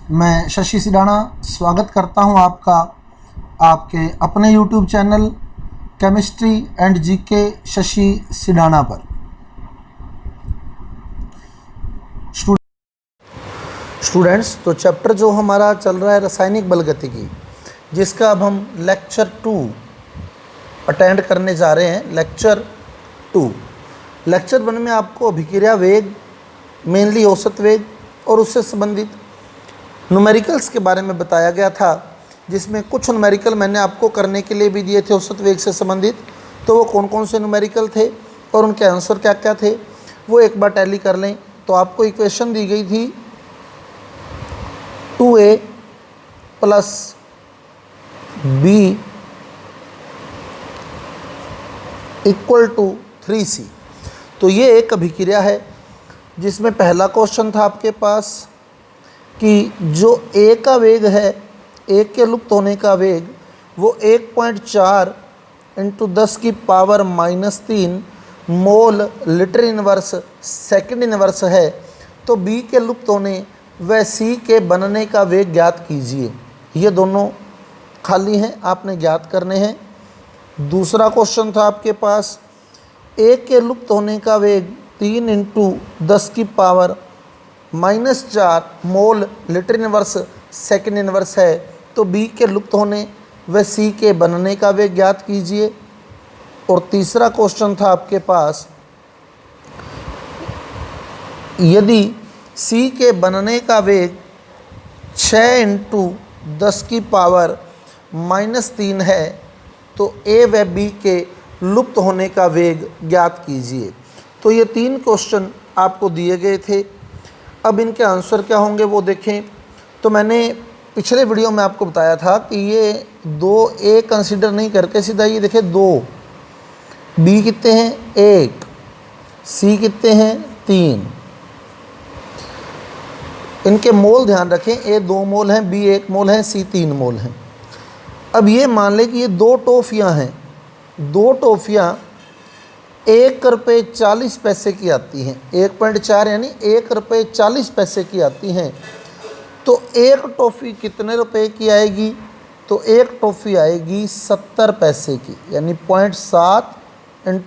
मैं शशि सिडाना स्वागत करता हूं आपका आपके अपने YouTube channel chemistry and GK Shashi Sidana पर। स्टूडेंट्स, तो चैप्टर जो हमारा चल रहा है रासायनिक बलगतिकी, जिसका अब हम लेक्चर 2 अटेंड करने जा रहे हैं। लेक्चर 1 में आपको अभिक्रिया वेग, मेनली औसत वेग और उससे संबंधित न्यूमेरिकल्स के बारे में बताया गया था, जिसमें कुछ न्यूमेरिकल मैंने आपको करने के लिए भी दिए थे औसत वेग से संबंधित। तो वो कौन कौन से न्यूमेरिकल थे और उनके आंसर क्या क्या थे वो एक बार टैली कर लें। तो आपको इक्वेशन दी गई थी 2a + b = 3c। तो ये एक अभिक्रिया है जिसमें पहला क्वेश्चन था आपके पास कि जो A का वेग है, A के लुप्त होने का वेग, वो 1.4 × 10⁻³ mole litre inverse second inverse है। तो B के लुप्त होने व C के बनने का वेग ज्ञात कीजिए। ये दोनों खाली हैं, आपने ज्ञात करने हैं। दूसरा क्वेश्चन था आपके पास A के लुप्त होने का वेग 3 × 10⁻⁻4 mole litre inverse second inverse है। तो B के लुप्त होने व C के बनने का वेग ज्ञात कीजिए। और तीसरा क्वेश्चन था आपके पास, यदि C के बनने का वेग 6 × 10⁻³ है तो A व B के लुप्त होने का वेग ज्ञात कीजिए। तो ये 3 क्वेश्चन आपको दिए गए थे। अब इनके आंसर क्या होंगे वो देखें। तो मैंने पिछले वीडियो में आपको बताया था कि ये 2a कंसीडर नहीं करके सीधा ये देखें 2, b कितने हैं 1, c कितने हैं 3। इनके मोल ध्यान रखें, a 2 मोल हैं, b 1 मोल हैं, c 3 मोल हैं। अब ये मान लें कि ये 2 टॉफ़ियाँ हैं। 2 टॉफ़ियाँ 1 रुपये 40 पैसे की आती हैं। 1.4 यानी 1 रुपये 40 पैसे की आती हैं। तो एक टॉफ़ी कितने रुपए की आएगी? तो एक टॉफ़ी आएगी 70 पैसे की, यानी 0.7 ×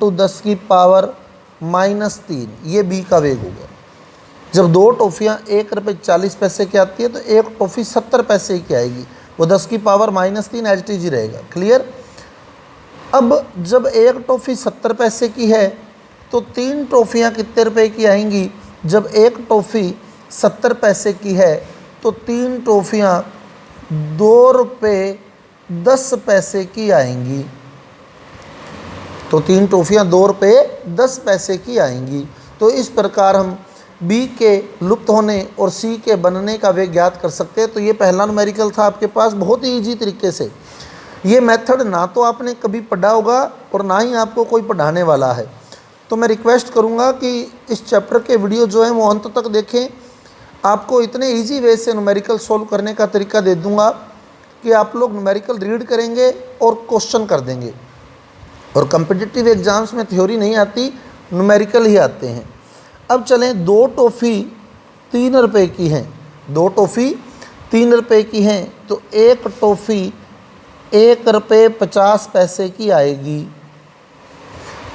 10⁻³ ये B का वेग हो गया। जब 2 टॉफ़ियाँ 1 रुपये 40 पैसे की आती है तो एक टॉफ़ी 70 पैसे की आएगी, वो 10⁻³ एज इट इज ही रहेगा। क्लियर। अब जब एक टॉफ़ी 70 पैसे की है तो 3 टॉफ़ियाँ कितने रुपए की आएंगी? जब एक टॉफ़ी 70 पैसे की है तो 3 टॉफ़ियाँ 2 रुपये 10 पैसे की आएंगी। तो 3 टॉफ़ियाँ 2 रुपये 10 पैसे की आएंगी। तो इस प्रकार हम B के लुप्त होने और C के बनने का वेग ज्ञात कर सकते हैं। तो ये पहला न्यूमेरिकल था आपके पास, बहुत ही ईजी तरीके से। ये मेथड ना तो आपने कभी पढ़ा होगा और ना ही आपको कोई पढ़ाने वाला है। तो मैं रिक्वेस्ट करूँगा कि इस चैप्टर के वीडियो जो है वो अंत तक देखें। आपको इतने इजी वे से न्यूमेरिकल सोल्व करने का तरीका दे दूँगा कि आप लोग न्यूमेरिकल रीड करेंगे और क्वेश्चन कर देंगे। और कम्पिटिटिव एग्ज़ाम्स में थ्योरी नहीं आती, न्यूमेरिकल ही आते हैं। अब चलें, 2 टॉफ़ी 3 रुपये की हैं। 2 टॉफ़ी 3 रुपये की हैं तो एक टॉफ़ी 1 रुपये 50 पैसे की आएगी।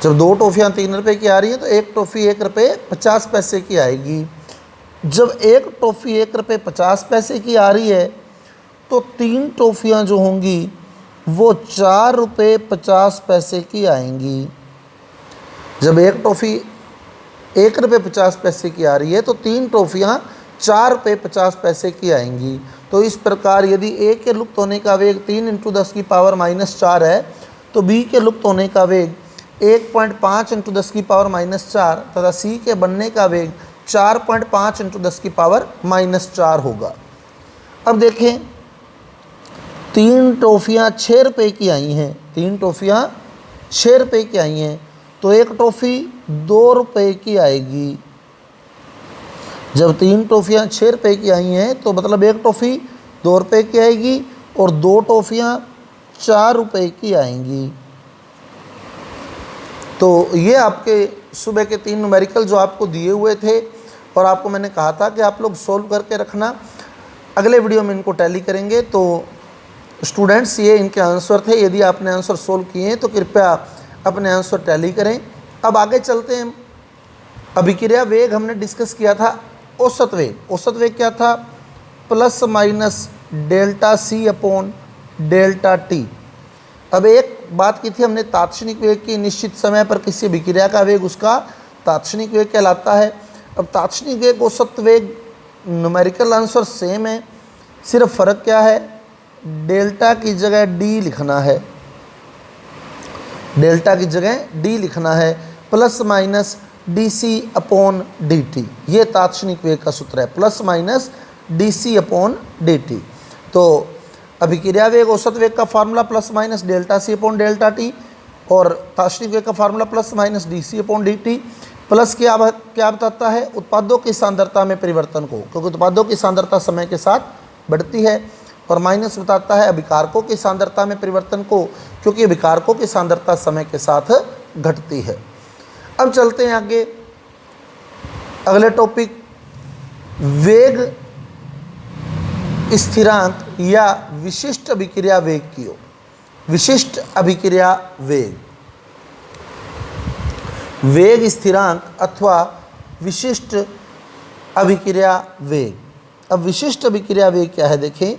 जब 2 टॉफ़ियाँ 3 रुपये की आ रही हैं तो एक टॉफ़ी 1 रुपये 50 पैसे की आएगी। जब एक टॉफ़ी 1 रुपये 50 पैसे की आ रही है तो 3 टॉफ़ियाँ जो होंगी वो 4 रुपये 50 पैसे की आएंगी। जब एक टॉफ़ी 1 रुपये 50 पैसे की आ रही है तो 3 टॉफ़ियाँ 4 रुपये 50 पैसे की आएंगी। तो इस प्रकार यदि A के लुप्त होने का वेग 3 × 10⁻⁴ है तो B के लुप्त होने का वेग 1.5 × 10⁻⁴ तथा C के बनने का वेग 4.5 × 10⁻⁴ होगा। अब देखें, 3 टॉफ़ियाँ 6 रुपये की आई हैं। 3 टॉफ़ियाँ 6 रुपये की आई हैं तो एक टॉफ़ी 2 रुपये की आएगी। जब 3 टॉफ़ियाँ 6 रुपये की आई हैं तो मतलब एक टॉफ़ी 2 रुपये की आएगी और 2 टॉफ़ियाँ 4 रुपये की आएंगी। तो ये आपके सुबह के 3 न्यूमेरिकल जो आपको दिए हुए थे और आपको मैंने कहा था कि आप लोग सोल्व करके रखना। अगले वीडियो में इनको टैली करेंगे। तो स्टूडेंट्स ये इनके आंसर थे। यदि आपने आंसर सोल्व किए हैं तो कृपया अपने आंसर टैली करें। अब आगे चलते हैं। अभिक्रिया वेग हमने डिस्कस किया था। औसत वेग, औसत वेग क्या था? Plus minus delta C upon delta T. अब एक बात की थी हमने तात्क्षणिक वेग की, निश्चित समय पर किसी अभिक्रिया का वेग उसका तात्क्षणिक वेग कहलाता है। अब तात्क्षणिक वेग, औसत वेग, न्यूमेरिकल आंसर सेम है, सिर्फ फ़र्क क्या है? डेल्टा की जगह डी लिखना है, डेल्टा की जगह डी लिखना है। Plus minus D C upon D T, ये तात्क्षणिक वेग का सूत्र है, plus minus D C upon D T. तो अभिक्रिया वेग, औसत वेग का formula plus minus delta C upon delta T, और तात्क्षणिक वेग का formula plus minus D C upon D T. Plus क्या बताता है? उत्पादों की सांद्रता में परिवर्तन को, क्योंकि उत्पादों की सांद्रता समय के साथ बढ़ती है। और माइनस बताता है अभिकारकों की सांद्रता में परिवर्तन को, क्योंकि अभिकारकों की सांद्रता समय के साथ घटती है। अब चलते हैं आगे, अगले टॉपिक, वेग स्थिरांक या विशिष्ट अभिक्रिया वेग की ओर। विशिष्ट अभिक्रिया वेग, वेग स्थिरांक अथवा विशिष्ट अभिक्रिया वेग। अब विशिष्ट अभिक्रिया वेग क्या है? देखें,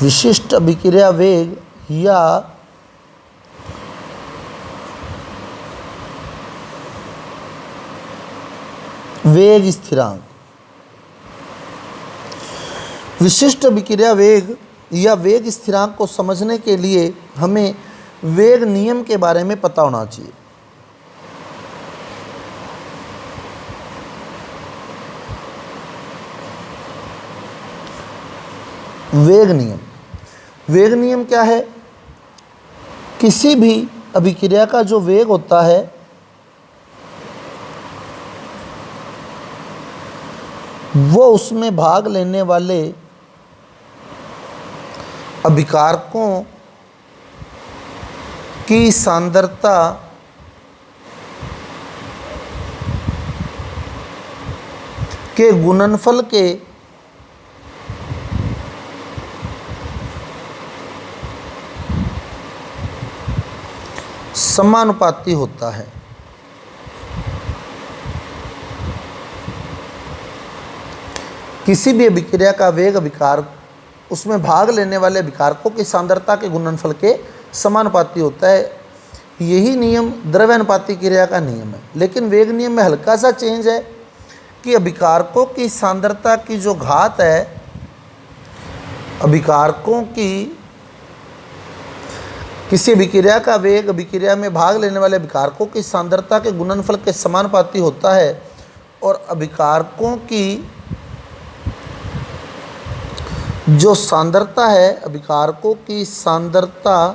विशिष्ट अभिक्रिया वेग या वेग स्थिरांक। विशिष्ट अभिक्रिया वेग या वेग स्थिरांक को समझने के लिए हमें वेग नियम के बारे में पता होना चाहिए। वेग नियम, वेग नियम क्या है? किसी भी अभिक्रिया का जो वेग होता है वो उसमें भाग लेने वाले अभिकारकों की सांद्रता के गुणनफल के समानुपाती होता है। किसी भी अभिक्रिया का वेग अभिकार उसमें भाग लेने वाले अभिकारकों की सांद्रता के गुणनफल के समानुपाती होता है। यही नियम द्रव्यानुपाती क्रिया का नियम है। लेकिन वेग नियम में हल्का सा चेंज है कि अभिकारकों की सांद्रता की जो घात है, अभिकारकों की, किसी अभिक्रिया का वेग अभिक्रिया में भाग लेने वाले अभिकारकों की सांद्रता के गुणनफल के समानुपाती होता है, और अभिकारकों की जो सांद्रता है, अभिकारकों की सांद्रता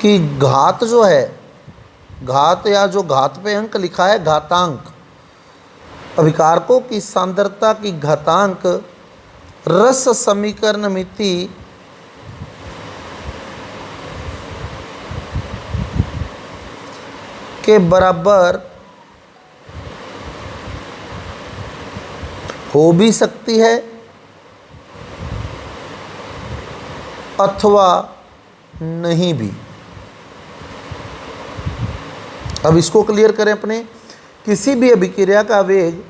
की घात जो है, घात या जो घात पे अंक लिखा है घातांक, अभिकारकों की सांद्रता की घातांक रस समीकरण मिति के बराबर हो भी सकती है अथवा नहीं भी। अब इसको क्लियर करें अपने। किसी भी अभिक्रिया का वेग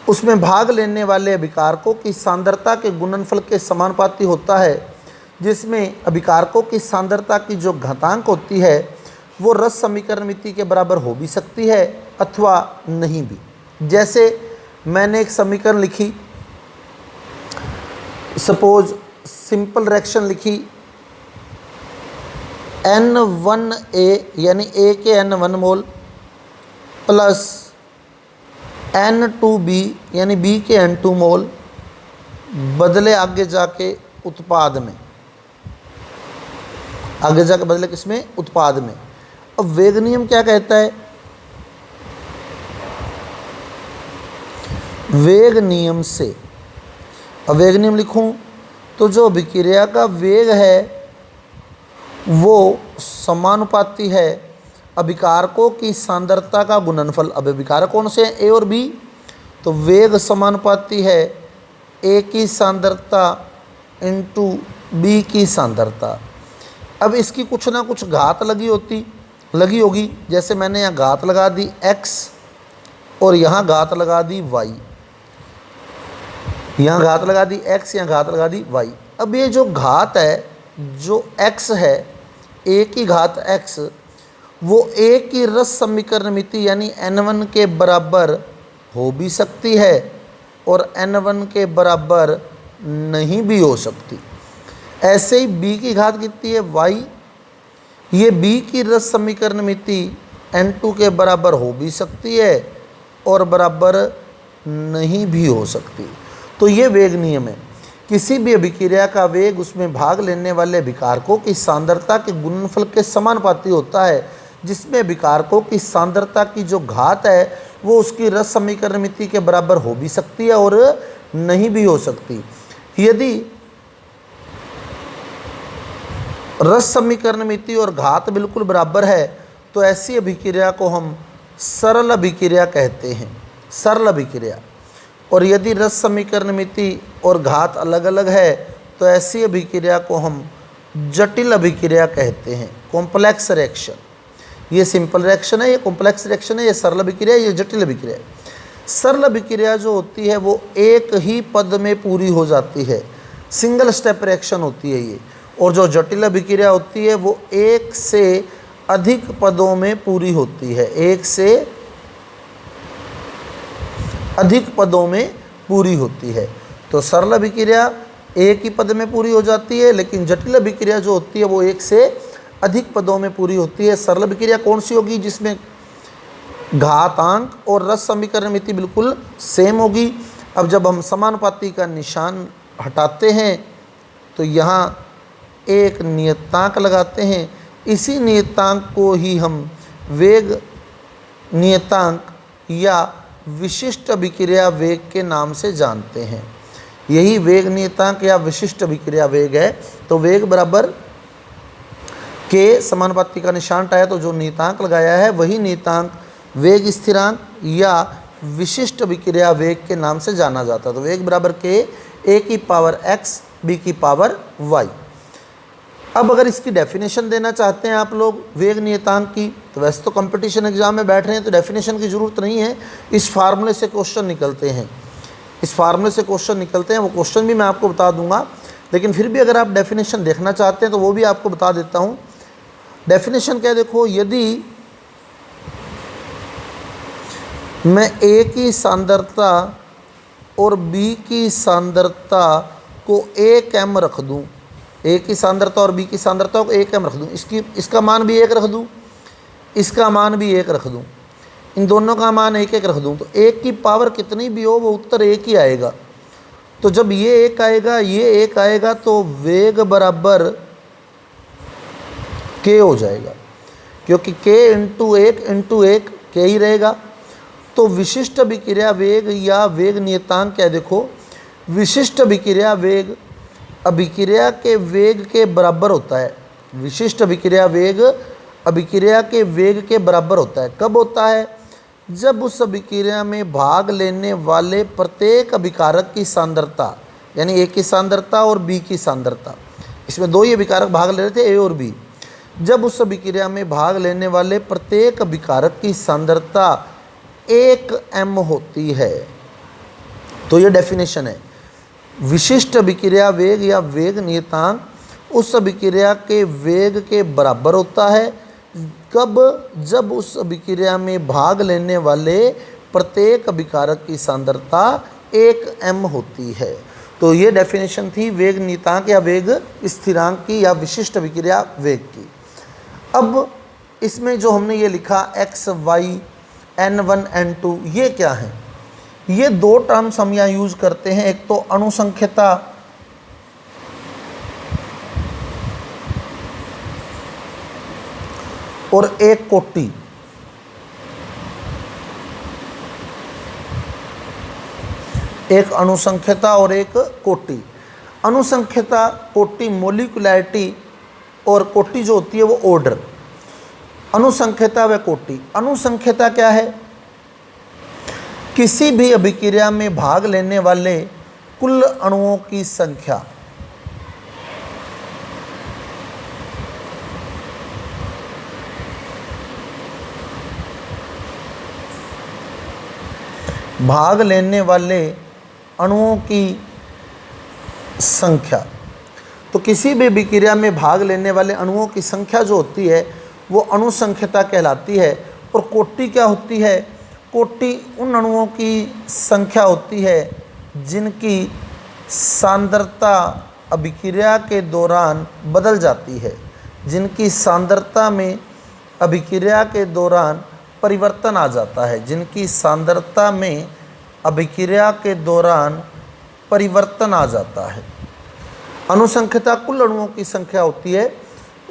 उसमें भाग लेने वाले अभिकारकों की सांद्रता के गुणनफल के समानुपाती होता है, जिसमें अभिकारकों की सांद्रता की जो घातांक होती है वो रस समीकरण मिति के बराबर हो भी सकती है अथवा नहीं भी। जैसे मैंने एक समीकरण लिखी, सपोज सिंपल रिएक्शन लिखी, N1A यानी A के N1 मोल प्लस N2B यानी B के N2 मोल बदले आगे जाके उत्पाद में, आगे जाके बदले किसमें? उत्पाद में। अब वेग नियम क्या कहता है? वेग नियम से, अब वेग नियम लिखूं तो जो अभिक्रिया का वेग है वो समानुपाती है अभिकारकों की सांद्रता का गुणनफल। अब अभिकारक कौन से हैं? ए और बी। तो वेग समानुपाती है ए की सांद्रता इंटू बी की सांद्रता। अब इसकी कुछ ना कुछ घात लगी होगी। जैसे मैंने यहाँ घात लगा दी x और यहाँ घात लगा दी y, यहाँ घात लगा दी x, यहाँ घात लगा दी y। अब ये जो घात है, जो x है, a की घात x, वो a की रस समीकरण मिति यानी n1 के बराबर हो भी सकती है और n1 के बराबर नहीं भी हो सकती। ऐसे ही b की घात कितनी है? y। ये b की रस समीकरण मिति n2 के बराबर हो भी सकती है और बराबर नहीं भी हो सकती। तो ये वेग नियम है। किसी भी अभिक्रिया का वेग उसमें भाग लेने वाले अभिकारकों की सांद्रता के गुणनफल के समानुपाती होता है, जिसमें अभिकारकों की सांद्रता की जो घात है वो उसकी रस समीकरण मिति के बराबर हो भी सकती है और नहीं भी हो सकती। यदि रस समीकरण मिति और घात बिल्कुल बराबर है तो ऐसी अभिक्रिया को हम सरल अभिक्रिया कहते हैं, सरल अभिक्रिया। और यदि रस समीकरण मिति और घात अलग अलग है तो ऐसी अभिक्रिया को हम जटिल अभिक्रिया कहते हैं, कॉम्प्लेक्स रिएक्शन। ये सिंपल रिएक्शन है, ये कॉम्प्लेक्स रिएक्शन है, ये सरल अभिक्रिया, ये जटिल अभिक्रिया है। सरल अभिक्रिया जो होती है वो एक ही पद में पूरी हो जाती है, सिंगल स्टेप रिएक्शन होती है ये। और जो जटिल अभिक्रिया होती है वो एक से अधिक पदों में पूरी होती है, एक से अधिक पदों में पूरी होती है। तो सरल अभिक्रिया एक ही पद में पूरी हो जाती है, लेकिन जटिल अभिक्रिया जो होती है वो एक से अधिक पदों में पूरी होती है। सरल अभिक्रिया कौन सी होगी? जिसमें घातांक और रस समीकरण मिति बिल्कुल सेम होगी। अब जब हम समानुपाती का निशान हटाते हैं तो यहाँ एक नियतांक लगाते हैं, इसी नियतांक को ही हम वेग नियतांक या विशिष्ट अभिक्रिया वेग के नाम से जानते हैं। यही वेग नियतांक या विशिष्ट अभिक्रिया वेग है। तो वेग बराबर के समानुपाती का निशान हटाया तो जो नियतांक लगाया है वही नियतांक वेग स्थिरांक या विशिष्ट अभिक्रिया वेग के नाम से जाना जाता है। तो वेग बराबर के ए की पावर x b की पावर y। अब अगर इसकी डेफिनेशन देना चाहते हैं आप लोग वेग नियतांक की, तो वैसे तो कंपटीशन एग्जाम में बैठ रहे हैं तो डेफिनेशन की ज़रूरत नहीं है। इस फार्मूले से क्वेश्चन निकलते हैं, इस फार्मूले से क्वेश्चन निकलते हैं। वो क्वेश्चन भी मैं आपको बता दूंगा, लेकिन फिर भी अगर आप डेफिनेशन देखना चाहते हैं तो वो भी आपको बता देता हूँ। डेफिनेशन क्या है? देखो, यदि मैं A की सांद्रता और B की सांद्रता को 1m रख दूं, A की सांद्रता और B की सांद्रता को 1m रख दूं, इसका मान भी 1 रख दूं, इसका मान भी 1 रख दूं, इन दोनों का मान 1-1 रख दूं, तो 1 की पावर कितनी भी हो वो उत्तर 1 ही आएगा। तो जब ये 1 आएगा, ये 1 आएगा, तो वेग बराबर k हो जाएगा, क्योंकि k इंटू 1 k ही रहेगा। तो विशिष्ट अभिक्रिया वेग या वेग नियतांक क्या है? देखो, विशिष्ट अभिक्रिया वेग अभिक्रिया के वेग के बराबर होता है। विशिष्ट अभिक्रिया वेग अभिक्रिया के वेग के बराबर होता है। कब होता है? जब उस अभिक्रिया में भाग लेने वाले प्रत्येक अभिकारक की सांद्रता, यानी ए की सांद्रता और बी की सांद्रता, इसमें दो ही अभिकारक भाग ले रहे थे, ए और बी। जब उस अभिक्रिया में भाग लेने वाले प्रत्येक अभिकारक की सांद्रता 1m होती है। तो ये डेफिनेशन है। विशिष्ट अभिक्रिया वेग या वेग नियतांक उस अभिक्रिया के वेग के बराबर होता है। कब? जब उस अभिक्रिया में भाग लेने वाले प्रत्येक अभिकारक की सांद्रता 1m होती है। तो ये डेफिनेशन थी वेग नियतांक या वेग स्थिरांक की या विशिष्ट अभिक्रिया वेग की। अब इसमें जो हमने ये लिखा x, y, n1, n2, ये क्या है? ये दो टर्म्स हम यहाँ यूज करते हैं। एक तो अणुसंख्यता और एक कोटि। एक अणुसंख्यता और एक कोटि। अनुसंख्यता कोटि मोलिकुलैरिटी और कोटि जो होती है वो ऑर्डर। अनुसंख्यता व कोटि। अनुसंख्यता क्या है? किसी भी अभिक्रिया में भाग लेने वाले कुल अणुओं की संख्या। भाग लेने वाले अणुओं की संख्या। तो किसी भी विक्रिया में भाग लेने वाले अणुओं की संख्या जो होती है वो अणुसंख्यता कहलाती है। और कोटि क्या होती है? कोटि उन अणुओं की संख्या होती है जिनकी सांद्रता अभिक्रिया के दौरान बदल जाती है, जिनकी सांद्रता में अभिक्रिया के दौरान परिवर्तन आ जाता है, जिनकी सांद्रता में अभिक्रिया के दौरान परिवर्तन आ जाता है। अनुसंख्यता कुल अणुओं की संख्या होती है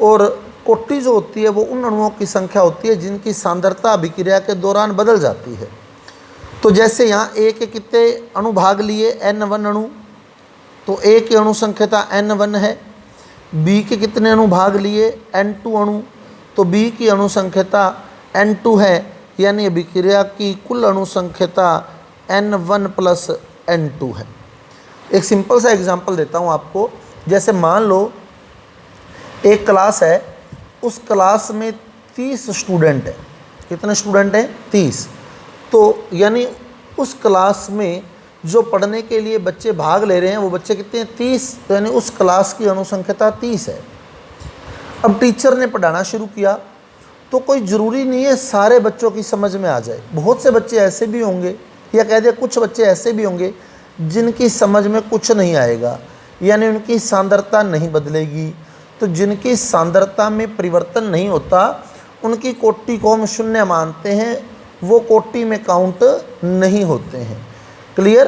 और कोटि जो होती है वो उन अणुओं की संख्या होती है जिनकी सांद्रता अभिक्रिया के दौरान बदल जाती है। तो जैसे यहाँ ए के कितने अणु भाग लिए? N1 अणु, तो ए की अणुसंख्यता N1 है। बी के कितने अणु भाग लिए? N2 अणु, तो बी की अणुसंख्यता N2 है, यानी अभिक्रिया की कुल अणुसंख्यता N1 प्लस N2 है। एक सिंपल सा एग्जांपल देता हूँ आपको। जैसे मान लो एक क्लास है, उस क्लास में 30 स्टूडेंट हैं। कितने स्टूडेंट हैं? 30। तो यानी उस क्लास में जो पढ़ने के लिए बच्चे भाग ले रहे हैं वो बच्चे कितने हैं? 30। तो यानी उस क्लास की अणुसंख्यता 30 है। अब टीचर ने पढ़ाना शुरू किया तो कोई ज़रूरी नहीं है सारे बच्चों की समझ में आ जाए। बहुत से बच्चे ऐसे भी होंगे, या कह दे कुछ बच्चे ऐसे भी होंगे जिनकी समझ में कुछ नहीं आएगा, यानी उनकी सांद्रता नहीं बदलेगी। तो जिनकी सांद्रता में परिवर्तन नहीं होता उनकी कोटि को हम शून्य मानते हैं, वो कोटि में काउंट नहीं होते हैं। क्लियर?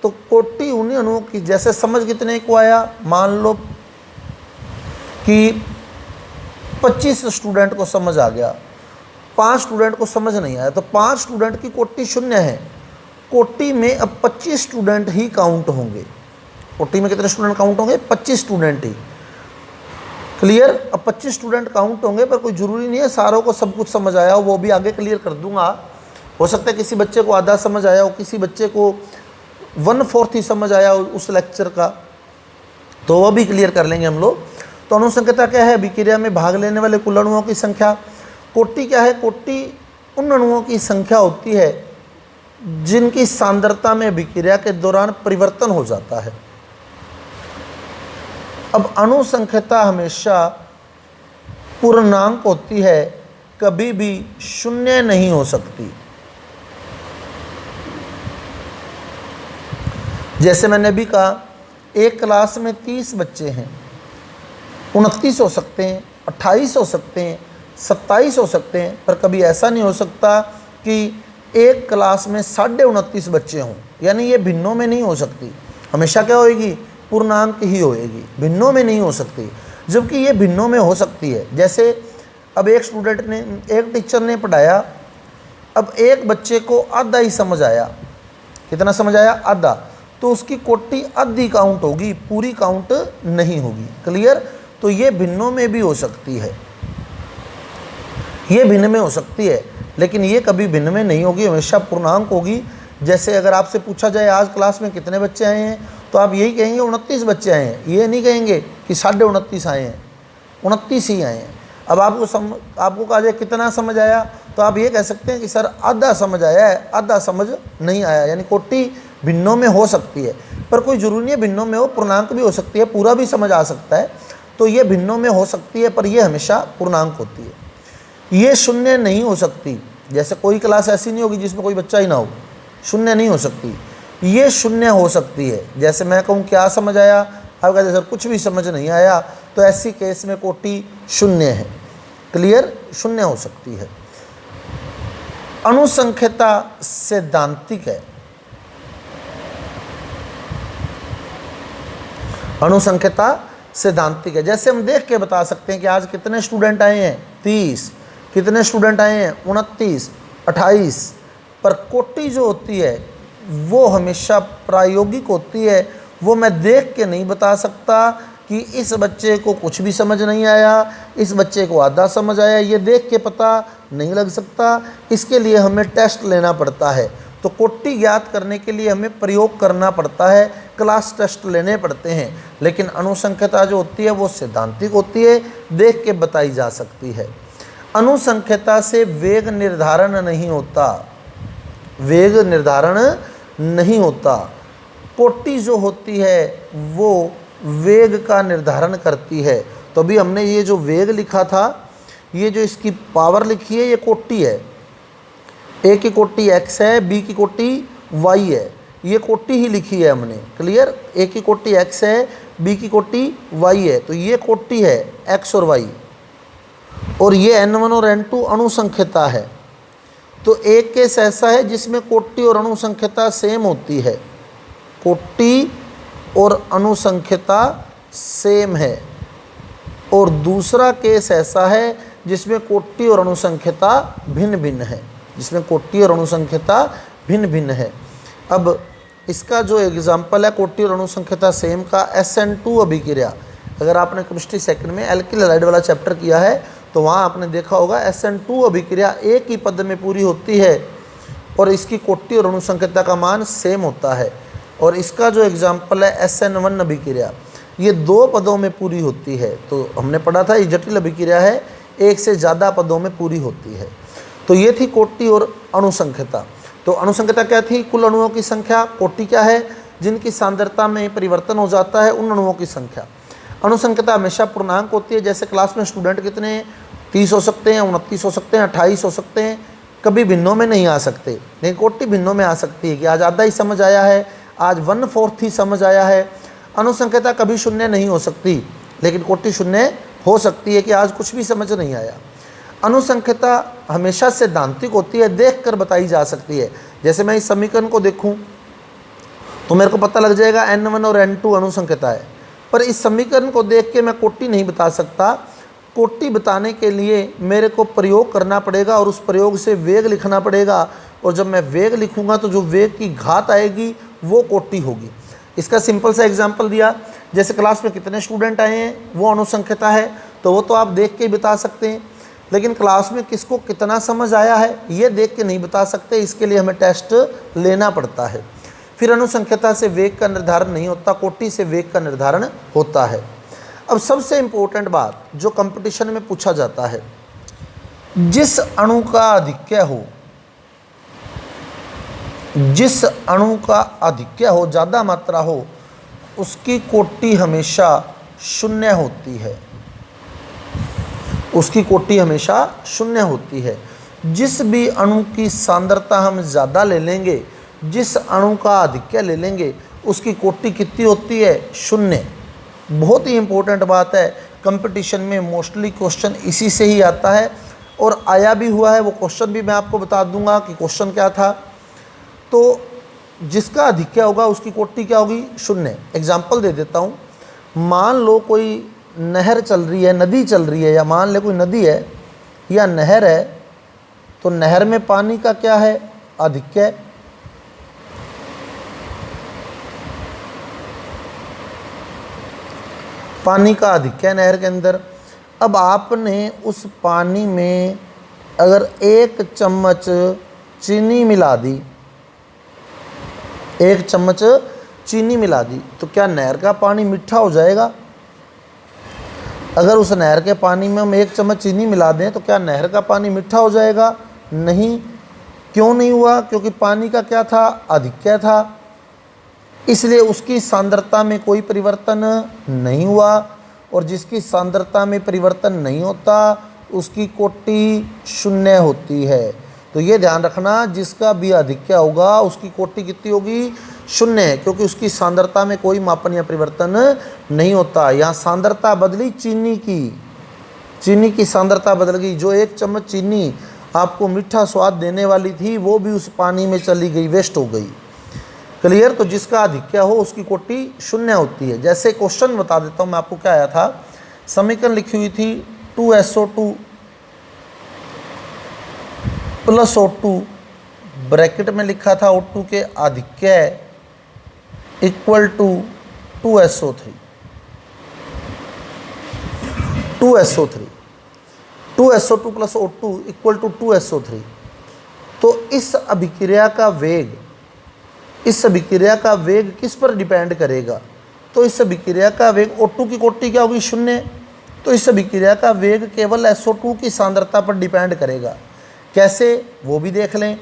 तो कोटि उन्हीं अणुओं की, जैसे समझ कितने को आया? मान लो कि 25 स्टूडेंट को समझ आ गया, 5 स्टूडेंट को समझ नहीं आया, तो 5 स्टूडेंट की कोटि शून्य है। कोटि में अब 25 स्टूडेंट ही काउंट होंगे। कोटि में कितने स्टूडेंट काउंट होंगे? 25 स्टूडेंट ही। क्लियर? अब 25 स्टूडेंट काउंट होंगे, पर कोई ज़रूरी नहीं है सारों को सब कुछ समझ आया हो, वो भी आगे क्लियर कर दूंगा। हो सकता है किसी बच्चे को आधा समझ आया हो, किसी बच्चे को 1/4 ही समझ आया हो उस लेक्चर का, तो वो भी क्लियर कर लेंगे हम लोग। तो अणुसंख्यता क्या है? अभिक्रिया में भाग लेने वाले कुल अणुओं की संख्या। कोटि क्या है? कोटि उन अणुओं की संख्या होती है जिनकी सांद्रता में अभिक्रिया के दौरान परिवर्तन हो जाता है। अब अणुसंख्यता हमेशा पूर्णांक होती है, कभी भी शून्य नहीं हो सकती। जैसे मैंने भी कहा, एक क्लास में 30 बच्चे हैं, 29 हो सकते हैं, 28 हो सकते हैं, 27 हो सकते हैं, पर कभी ऐसा नहीं हो सकता कि एक क्लास में 29.5 बच्चे हों, यानी ये भिन्नों में नहीं हो सकती। हमेशा क्या होएगी? पूर्णांक ही होएगी, भिन्नों में नहीं हो सकती। जबकि ये भिन्नों में हो सकती है। जैसे अब एक स्टूडेंट ने, एक टीचर ने पढ़ाया, अब एक बच्चे को आधा ही समझ आया। कितना समझ आया? आधा। तो उसकी कोटि आधी काउंट होगी, पूरी काउंट नहीं होगी। क्लियर? तो ये भिन्नों में भी हो सकती है, ये भिन्न में हो सकती है, लेकिन ये कभी भिन्न में नहीं होगी, हमेशा पूर्णांक होगी। जैसे अगर आपसे पूछा जाए आज क्लास में कितने बच्चे आए हैं, तो आप यही कहेंगे 29 बच्चे आए हैं, ये नहीं कहेंगे कि 29.5 आए हैं, 29 ही आए हैं। अब आपको कहा जाए कितना समझ आया, तो आप ये कह सकते हैं कि सर आधा समझ आया है, आधा समझ नहीं आया। यानी कोटि भिन्नों में हो सकती है, पर कोई जरूरी नहीं है भिन्नों में हो, पूर्णांक भी हो सकती है, पूरा भी समझ आ सकता है। तो ये भिन्नों में हो सकती है, पर ये हमेशा पूर्णांक होती है, ये शून्य नहीं हो सकती। जैसे कोई क्लास ऐसी नहीं होगी जिसमें कोई बच्चा ही ना हो, शून्य नहीं हो सकती, ये शून्य हो सकती है। जैसे मैं कहूँ क्या समझ आया, आप कहते सर कुछ भी समझ नहीं आया, तो ऐसी केस में कोटि शून्य है। क्लियर? शून्य हो सकती है। अणुसंख्यता सैद्धांतिक है। अणुसंख्यता सैद्धांतिक है। जैसे हम देख के बता सकते हैं कि आज कितने स्टूडेंट आए हैं? 30। कितने स्टूडेंट आए हैं? 29, 28। पर कोटि जो होती है वो हमेशा प्रायोगिक होती है, वो मैं देख के नहीं बता सकता कि इस बच्चे को कुछ भी समझ नहीं आया, इस बच्चे को आधा समझ आया, ये देख के पता नहीं लग सकता। इसके लिए हमें टेस्ट लेना पड़ता है। तो कोटि ज्ञात करने के लिए हमें प्रयोग करना पड़ता है, क्लास टेस्ट लेने पड़ते हैं। लेकिन अनुसंख्यता जो होती है वो सिद्धांतिक होती है, देख के बताई जा सकती है। अनुसंख्यता से वेग निर्धारण नहीं होता, वेग निर्धारण नहीं होता। कोटि जो होती है वो वेग का निर्धारण करती है। तो अभी हमने ये जो वेग लिखा था, ये जो इसकी पावर लिखी है, ये कोटि है। ए की कोटि x है, बी की कोटि y है, ये कोटि ही लिखी है हमने। क्लियर? ए की कोटि x है, बी की कोटि y है, तो ये कोटि है x और y, और ये n1 और n2 अनुसंख्यता है। तो एक केस ऐसा है जिसमें कोटि और अनुसंख्यता सेम होती है, कोटि और अनुसंख्यता सेम है। और दूसरा केस ऐसा है जिसमें कोटि और अनुसंख्यता भिन्न भिन्न है, जिसमें कोटि और अनुसंख्यता भिन्न भिन्न है। अब इसका जो एग्जाम्पल है कोटि और अनुसंख्यता सेम का, SN2 अभिक्रिया। अगर आपने केमिस्ट्री सेकंड में एल्किल हैलाइड वाला चैप्टर किया है तो वहाँ आपने देखा होगा SN2 अभिक्रिया एक ही पद में पूरी होती है और इसकी कोटि और अनुसंख्यता का मान सेम होता है। और इसका जो एग्जाम्पल है SN1 अभिक्रिया, ये 2 पदों में पूरी होती है। तो हमने पढ़ा था ये जटिल अभिक्रिया है, एक से ज़्यादा पदों में पूरी होती है। तो ये थी कोटि और अनुसंख्यता। तो अनुसंख्यता क्या थी? कुल अणुओं की संख्या। कोटि क्या है? जिनकी सांद्रता में परिवर्तन हो जाता है उन अणुओं की संख्या। अनुसंख्यता हमेशा पूर्णांक होती है। जैसे क्लास में स्टूडेंट कितने 30 हो सकते हैं, 29 हो सकते हैं, 28 हो सकते हैं, कभी भिन्नों में नहीं आ सकते। लेकिन कोटि भिन्नों में आ सकती है कि आज आधा ही समझ आया है, आज 1/4 ही समझ आया है। अनुसंख्यता कभी शून्य नहीं हो सकती, लेकिन कोटि शून्य हो सकती है कि आज कुछ भी समझ नहीं आया। अनुसंख्यता हमेशा सिद्धांतिक होती है, देखकर बताई जा सकती है। जैसे मैं इस समीकरण को देखूं तो मेरे को पता लग जाएगा N1 और N2 अनुसंख्यता है, पर इस समीकरण को देख के मैं कोटि नहीं बता सकता। कोटि बताने के लिए मेरे को प्रयोग करना पड़ेगा और उस प्रयोग से वेग लिखना पड़ेगा, और जब मैं वेग लिखूंगा तो जो वेग की घात आएगी वो कोटि होगी। इसका सिंपल सा एग्जांपल दिया, जैसे क्लास में कितने स्टूडेंट आए हैं वो अनुसंख्यता है, तो वो तो आप देख के ही बता सकते हैं। लेकिन क्लास में किसको कितना समझ आया है ये देख के नहीं बता सकते, इसके लिए हमें टेस्ट लेना पड़ता है। फिर अनुसंख्यता से वेग का निर्धारण नहीं होता, कोटि से वेग का निर्धारण होता है। अब सबसे इम्पोर्टेंट बात जो कंपटीशन में पूछा जाता है, जिस अणु का आधिक्य हो, जिस अणु का आधिक्य हो, ज़्यादा मात्रा हो, उसकी कोटि हमेशा शून्य होती है, उसकी कोटि हमेशा शून्य होती है। जिस भी अणु की सांद्रता हम ज़्यादा ले लेंगे, जिस अणु का आधिक्य ले लेंगे, उसकी कोटि कितनी होती है? शून्य। बहुत ही इम्पोर्टेंट बात है, कंपटीशन में मोस्टली क्वेश्चन इसी से ही आता है और आया भी हुआ है। वो क्वेश्चन भी मैं आपको बता दूंगा कि क्वेश्चन क्या था। तो जिसका आधिक्य होगा उसकी कोटि क्या होगी? शून्य। एग्जाम्पल दे देता हूँ, मान लो कोई नहर चल रही है, नदी चल रही है, या मान ले कोई नदी है या नहर है, तो नहर में पानी का क्या है? आधिक्य। पानी का आधिक्य नहर के अंदर। अब आपने उस पानी में अगर 1 चम्मच चीनी मिला दी, 1 चम्मच चीनी मिला दी, तो क्या नहर का पानी मीठा हो जाएगा? अगर उस नहर के पानी में हम 1 चम्मच चीनी मिला दें तो क्या नहर का पानी मीठा हो जाएगा? नहीं। क्यों नहीं हुआ? क्योंकि पानी का क्या था? आधिक्य था, इसलिए उसकी सांद्रता में कोई परिवर्तन नहीं हुआ। और जिसकी सांद्रता में परिवर्तन नहीं होता उसकी कोटि शून्य होती है। तो ये ध्यान रखना, जिसका भी आधिक्य होगा उसकी कोटि कितनी होगी? शून्य, क्योंकि उसकी सांद्रता में कोई मापन या परिवर्तन नहीं होता। यहाँ सांद्रता बदली चीनी की सांद्रता बदल गई। जो 1 चम्मच चीनी आपको मीठा स्वाद देने वाली थी वो भी उस पानी में चली गई, वेस्ट हो गई। क्लियर? तो जिसका आधिक्य हो उसकी कोटि शून्य होती है। जैसे क्वेश्चन बता देता हूँ मैं आपको, क्या आया था, समीकरण लिखी हुई थी 2SO2 + O2, ब्रैकेट में लिखा था O2 के आधिक्य equal to 2SO3 2SO3 2SO2 plus O2 equal to 2SO3। तो इस अभिक्रिया का वेग किस पर डिपेंड करेगा? तो इस अभिक्रिया का वेग O2 की कोटि क्या होगी? 0। तो इस अभिक्रिया का वेग केवल SO2 की सांद्रता पर डिपेंड करेगा। कैसे, वो भी देख लें।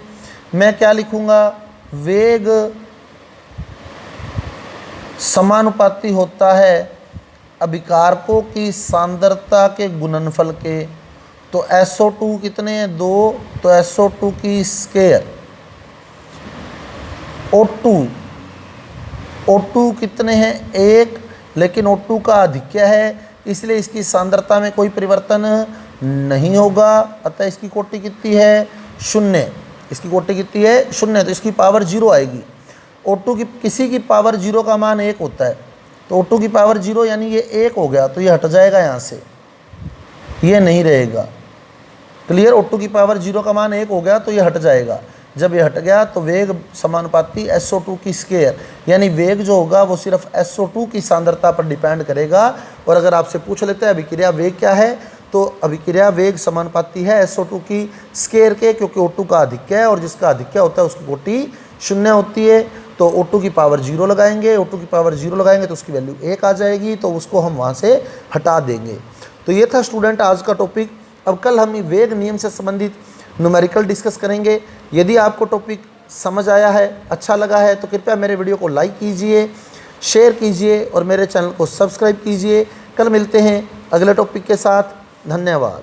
मैं क्या लिखूंगा? वेग समानुपाती होता है अभिकारकों की सांद्रता के गुणनफल के। तो SO2 कितने हैं? 2, तो SO2 की स्केयर। O2 कितने हैं? 1, लेकिन O2 का अधिक्य है, इसलिए इसकी सांद्रता में कोई परिवर्तन नहीं होगा। अतः इसकी कोटि कितनी है? 0। इसकी कोटि कितनी है? 0। तो इसकी पावर 0 आएगी। O2 की किसी की पावर 0 का मान 1 होता है। तो O2 की पावर 0 यानी ये 1 हो गया, तो ये हट जाएगा यहाँ से, ये नहीं रहेगा। क्लियर? O2 की पावर 0 का मान 1 हो गया तो ये हट जाएगा। जब ये हट गया तो वेग समानुपाती SO2 की स्केयर, यानी वेग जो होगा वो सिर्फ SO2 की सांद्रता पर डिपेंड करेगा। और अगर आपसे पूछ लेते हैं अभिक्रिया वेग क्या है, तो अभिक्रिया वेग समानुपाती है SO2 की स्केयर के, क्योंकि O2 का अधिक्य है और जिसका अधिक्य होता है उसकी कोटि 0 होती है। तो O2 की पावर 0 लगाएंगे, O2 की पावर 0 लगाएंगे तो उसकी वैल्यू 1 आ जाएगी, तो उसको हम वहाँ से हटा देंगे। तो ये था स्टूडेंट आज का टॉपिक। अब कल हम वेग नियम से संबंधित न्यूमेरिकल डिस्कस करेंगे। यदि आपको टॉपिक समझ आया है, अच्छा लगा है, तो कृपया मेरे वीडियो को लाइक कीजिए, शेयर कीजिए और मेरे चैनल को सब्सक्राइब कीजिए। कल मिलते हैं अगले टॉपिक के साथ। धन्यवाद।